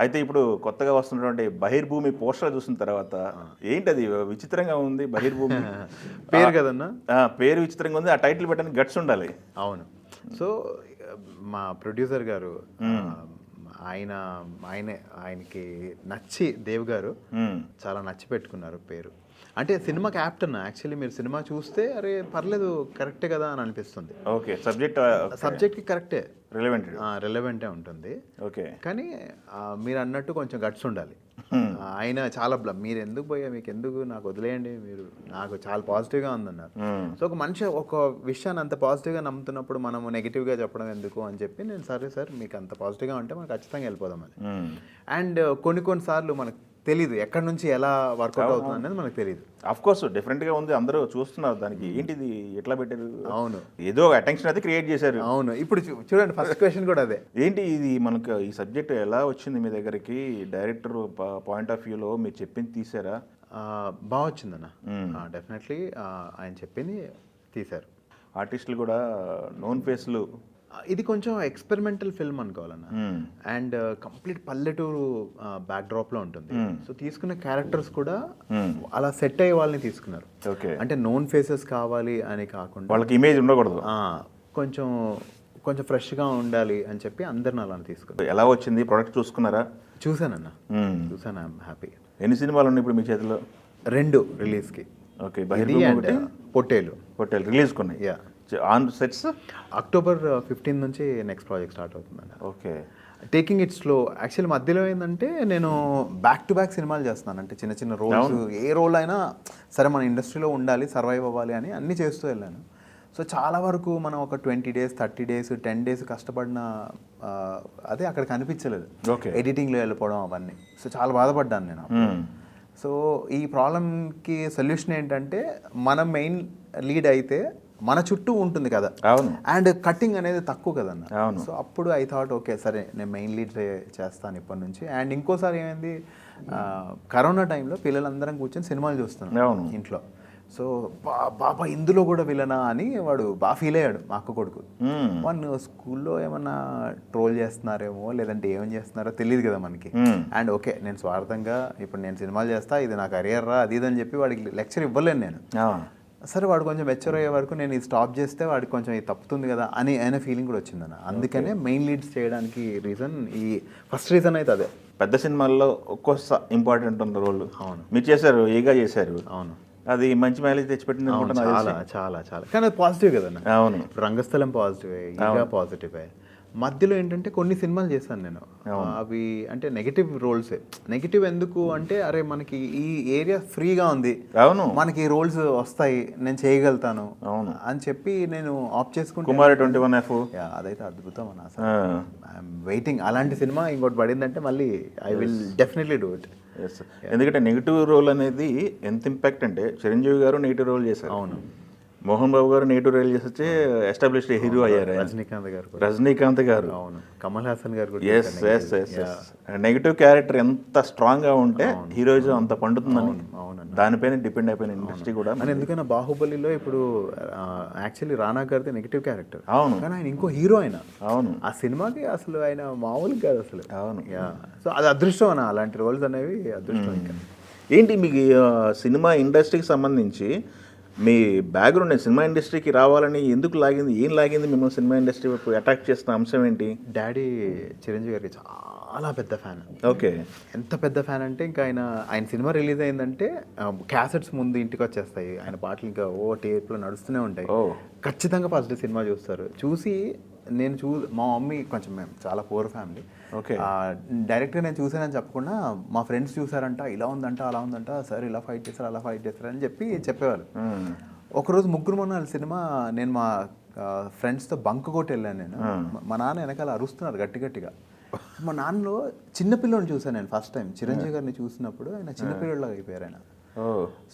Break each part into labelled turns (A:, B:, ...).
A: అయితే ఇప్పుడు కొత్తగా వస్తున్నటువంటి బహిర్భూమి పోస్టర్ చూసిన తర్వాత ఏంటది విచిత్రంగా ఉంది బహిర్భూమి.
B: పేరు కదన్నా.
A: పేరు విచిత్రంగా ఉంది, ఆ టైటిల్ పెట్టడానికి గట్స్ ఉండాలి.
B: అవును. సో మా ప్రొడ్యూసర్ గారు ఆయన ఆయనే ఆయనకి నచ్చి దేవ్ గారు చాలా నచ్చి పెట్టుకున్నారు పేరు. అంటే సినిమా క్యాప్టెన్ యాక్చువల్లీ మీరు సినిమా చూస్తే అరే పర్లేదు కరెక్టే కదా అని అనిపిస్తుంది.
A: ఓకే,
B: సబ్జెక్ట్కి కరెక్టే,
A: రిలవెంటే
B: ఉంటుంది.
A: ఓకే,
B: కానీ మీరు అన్నట్టు కొంచెం గట్స్ ఉండాలి. ఆయన చాలా మీరు ఎందుకు పోయా, మీకు ఎందుకు, నాకు వదిలేయండి, మీరు నాకు చాలా పాజిటివ్గా ఉందన్నారు. సో ఒక మనిషి ఒక విషయాన్ని అంత పాజిటివ్గా నమ్ముతున్నప్పుడు మనము నెగిటివ్గా చెప్పడం ఎందుకు అని చెప్పి నేను సరే సార్ మీకు అంత పాజిటివ్గా ఉంటే మనం ఖచ్చితంగా వెళ్ళిపోదామని. అండ్ కొన్నిసార్లు మనకు తెలీదు ఎక్కడి నుంచి ఎలా వర్కౌట్ అవుతుంది అనేది మనకు తెలియదు.
A: అఫ్ కోర్స్ డిఫరెంట్గా ఉంది, అందరూ చూస్తున్నారు దానికి ఏంటిది ఎట్లా పెట్టారు.
B: అవును,
A: ఏదో అటెన్షన్ అయితే క్రియేట్ చేశారు.
B: అవును, ఇప్పుడు చూడండి ఫస్ట్ క్వశ్చన్ కూడా అదే,
A: ఏంటి ఇది మనకు ఈ సబ్జెక్ట్ ఎలా వచ్చింది మీ దగ్గరికి, డైరెక్టర్ పాయింట్ ఆఫ్ వ్యూలో మీరు చెప్పింది తీసారా?
B: బాగా వచ్చిందన్న, డెఫినెట్లీ ఆయన చెప్పింది తీశారు.
A: ఆర్టిస్టులు కూడా నోన్ ఫేస్లు.
B: ఇది కొంచెం ఎక్స్పెరిమెంటల్ ఫిల్మ్ అనుకోవాలన్న, అండ్ కంప్లీట్ పల్లెటూరు బ్యాక్డ్రాప్లో ఉంటుంది. సో తీసుకున్న క్యారెక్టర్స్ కూడా అలా సెట్ అయ్యే వాళ్ళని తీసుకున్నారు. అంటే నోన్ ఫేసెస్ కావాలి అని కాకుండా
A: వాళ్ళకి ఇమేజ్ ఉండకూడదు,
B: కొంచెం కొంచెం ఫ్రెష్గా ఉండాలి అని చెప్పి అందరిని అలా తీసుకున్నారు.
A: ఎలా వచ్చింది ప్రోడక్ట్ చూసుకున్నారా?
B: చూసానన్న, చూసాను. I'm happy.
A: ఎన్ని సినిమాలు ఉన్నాయి ఇప్పుడు మీ చేతిలో?
B: 2 రిలీజ్కి.
A: ఓకే,
B: పొట్టేలు
A: రిలీజ్ కొన్నాయి.
B: యా,
A: ఆన్ సెట్స్
B: October 15 నుంచి నెక్స్ట్ ప్రాజెక్ట్ స్టార్ట్ అవుతుందండి.
A: Okay,
B: taking it slow. Actually మధ్యలో ఏంటంటే నేను బ్యాక్ టు బ్యాక్ సినిమాలు చేస్తున్నాను. అంటే చిన్న చిన్న రోల్స్, ఏ రోల్ అయినా సరే మన ఇండస్ట్రీలో ఉండాలి, సర్వైవ్ అవ్వాలి అని అన్నీ చేస్తూ వెళ్ళాను. సో చాలా వరకు మనం ఒక 20 days 30 days 10 days కష్టపడిన అదే అక్కడ కనిపించలేదు, ఎడిటింగ్లో వెళ్ళిపోవడం అవన్నీ. సో చాలా బాధపడ్డాను నేను. సో ఈ ప్రాబ్లంకి సొల్యూషన్ ఏంటంటే మనం మెయిన్ లీడ్ అయితే మన చుట్టూ ఉంటుంది కదా, అండ్ కట్టింగ్ అనేది తక్కువ కదన్న. సో అప్పుడు ఐ థాట్ ఓకే సరే నేను మెయిన్ లీడ్ చేస్తాను ఇప్పటి నుంచి. అండ్ ఇంకోసారి ఏమైంది, కరోనా టైంలో పిల్లలందరం కూర్చొని సినిమాలు చూస్తున్నాం ఇంట్లో. సో బాబా ఇందులో కూడా విలనా అని వాడు బాగా ఫీల్ అయ్యాడు, మా అక్క కొడుకు. వాడు స్కూల్లో ఏమన్నా ట్రోల్ చేస్తున్నారేమో లేదంటే ఏమేం చేస్తున్నారో తెలియదు కదా మనకి. అండ్ ఓకే నేను స్వార్థంగా ఇప్పుడు నేను సినిమాలు చేస్తా, ఇది నా కెరియర్ రా అది ఇది అని చెప్పి వాడికి లెక్చర్ ఇవ్వలేను నేను. సరే వాడు కొంచెం మెచ్యూర్ అయ్యే వరకు నేను ఇది స్టాప్ చేస్తే వాడికి కొంచెం ఇది తప్పుతుంది కదా అని అయిన ఫీలింగ్ కూడా వచ్చిందన్న. అందుకనే మెయిన్ లీడ్స్ చేయడానికి రీజన్, ఈ ఫస్ట్ రీజన్ అయితే అదే.
A: పెద్ద సినిమాల్లో ఒక్కోసారి ఇంపార్టెంట్ ఉంది రోల్.
B: అవును,
A: మీరు చేశారు, ఏగా చేశారు.
B: అవును,
A: అది మంచి మైలేజ్ తెచ్చిపెట్టింది.
B: చాలా చాలా చాలా, కానీ అది పాజిటివ్ కదన్న.
A: అవును,
B: రంగస్థలం పాజిటివే, ఈగా పాజిటివే. మధ్యలో ఏంటంటే కొన్ని సినిమాలు చేశాను నేను, అవి అంటే నెగిటివ్ రోల్సే. నెగిటివ్ ఎందుకు అంటే అరే మనకి ఈ ఏరియా ఫ్రీగా ఉంది,
A: అవును
B: మనకి రోల్స్ వస్తాయి, నేను చేయగలుగుతాను అని చెప్పి నేను ఆప్ చేసుకుంటే
A: కుమారి 21F
B: అదైతే అద్భుతం అన్న. అసలు ఐఎమ్ వెయిటింగ్ అలాంటి సినిమా ఇంకోటి పడిందంటే మళ్ళీ I will definitely do it.
A: ఎందుకంటే నెగిటివ్ రోల్ అనేది ఎంత ఇంపాక్ట్ అంటే చిరంజీవి గారు నెగిటివ్ రోల్ చేశారు.
B: అవును,
A: మోహన్ బాబు గారు నెగిటివ్ రోల్ చేసి వచ్చి ఎస్టాబ్లిష్డ్ హీరో అయ్యారు. రజనీకాంత్ గారు,
B: అవును, కమల్ హాసన్ గారు.
A: నెగిటివ్ క్యారెక్టర్ ఎంత స్ట్రాంగ్ గా ఉంటే హీరోయిజం అంత పండుతుందని దానిపైన డిపెండ్ అయిపోయిన ఇండస్ట్రీ కూడా.
B: ఎందుకన్నా బాహుబలిలో ఇప్పుడు యాక్చువల్లీ రానా గారిది నెగిటివ్ క్యారెక్టర్.
A: అవును,
B: కానీ ఆయన ఇంకో హీరో ఆయన.
A: అవును,
B: ఆ సినిమాకి అసలు ఆయన మామూలు కాదు అసలు.
A: అవును,
B: సో అది అదృష్టం అన్న, అలాంటి రోల్స్ అనేవి అదృష్టం. ఇంకా
A: ఏంటి మీకు సినిమా ఇండస్ట్రీకి సంబంధించి మీ బ్యాక్గ్రౌండ్, సినిమా ఇండస్ట్రీకి రావాలని ఎందుకు లాగింది, ఏం లాగింది మిమ్మల్ని సినిమా ఇండస్ట్రీ వైపు అటాక్ చేస్తున్న అంశం ఏంటి?
B: డాడీ చిరంజీవి గారికి చాలా పెద్ద ఫ్యాన్.
A: ఓకే,
B: ఎంత పెద్ద ఫ్యాన్ అంటే ఇంకా ఆయన సినిమా రిలీజ్ అయిందంటే క్యాసెట్స్ ముందు ఇంటికి వచ్చేస్తాయి, ఆయన పాటలు ఇంకా టేప్లో నడుస్తూనే ఉంటాయి. ఖచ్చితంగా ఫస్ట్ సినిమా చూస్తారు. చూసి నేను మా మమ్మీ కొంచెం, మేము చాలా పూర్ ఫ్యామిలీ.
A: ఓకే,
B: డైరెక్ట్గా నేను చూసానని చెప్పకుండా మా ఫ్రెండ్స్ చూసారంట, ఇలా ఉందంట అలా ఉందంట, సార్ ఇలా ఫైట్ చేస్తారు అలా ఫైట్ చేస్తారు అని చెప్పి చెప్పేవారు. ఒకరోజు ముగ్గురు మొన్న సినిమా నేను మా ఫ్రెండ్స్తో బంక్ కొట్టి వెళ్ళాను నేను. మా నాన్న వెనకాల అరుస్తున్నారు గట్టి గట్టిగా. మా నాన్నలో చిన్నపిల్లని చూసాను నేను ఫస్ట్ టైం. చిరంజీవి గారిని చూసినప్పుడు ఆయన చిన్నపిల్లలాగా అయిపోయారు ఆయన.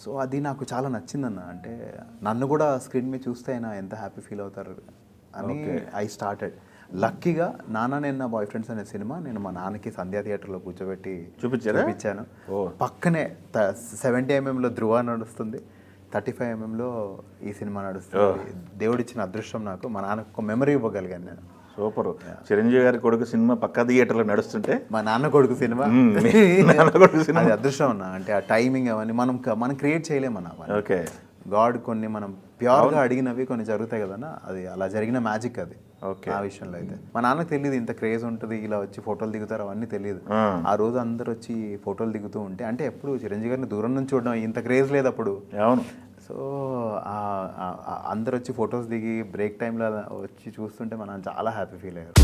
B: సో అది నాకు చాలా నచ్చిందన్న. అంటే నన్ను కూడా స్క్రీన్ మీద చూస్తే ఆయన ఎంత హ్యాపీ ఫీల్ అవుతారు అని ఐ స్టార్టెడ్. లక్కీగా నాన్న నేను నా బాయ్ ఫ్రెండ్స్ అనే సినిమా నేను మా నాన్నకి సంధ్యా థియేటర్లో కూర్చోబెట్టి చూపించాను. పక్కనే 70mm ధృవ నడుస్తుంది, 35mm ఈ సినిమా నడుస్తుంది. దేవుడిచ్చిన అదృష్టం నాకు. మా నాన్నకు ఒక మెమరీ ఇవ్వగలిగాను నేను.
A: సూపర్. చిరంజీవి గారి కొడుకు సినిమా పక్కా థియేటర్లో నడుస్తుంటే
B: మా నాన్న కొడుకు సినిమా
A: మీ నాన్న కొడుకు సినిమా.
B: అది అదృష్టం అన్న. అంటే ఆ టైమింగ్ అవన్నీ మనం క్రియేట్ చేయలేమన్నా.
A: ఓకే.
B: గాడ్ కొన్ని మనం ప్యూర్గా అడిగినవి కొన్ని జరుగుతాయి కదన్నా, అది అలా జరిగిన మ్యాజిక్ అది.
A: ఓకే.
B: ఆ విషయంలో అయితే మా నాన్నకు తెలియదు ఇంత క్రేజ్ ఉంటుంది, ఇలా వచ్చి ఫోటోలు దిగుతారు అవన్నీ తెలియదు. ఆ రోజు అందరు వచ్చి ఫోటోలు దిగుతూ ఉంటే, అంటే ఎప్పుడు చిరంజీవి గారిని దూరం నుంచి చూడడం, ఇంత క్రేజ్ లేదు అప్పుడు.
A: అవును.
B: సో అందరు వచ్చి ఫొటోస్ దిగి బ్రేక్ టైంలో వచ్చి చూస్తుంటే మనం చాలా హ్యాపీ ఫీల్ అయ్యారు.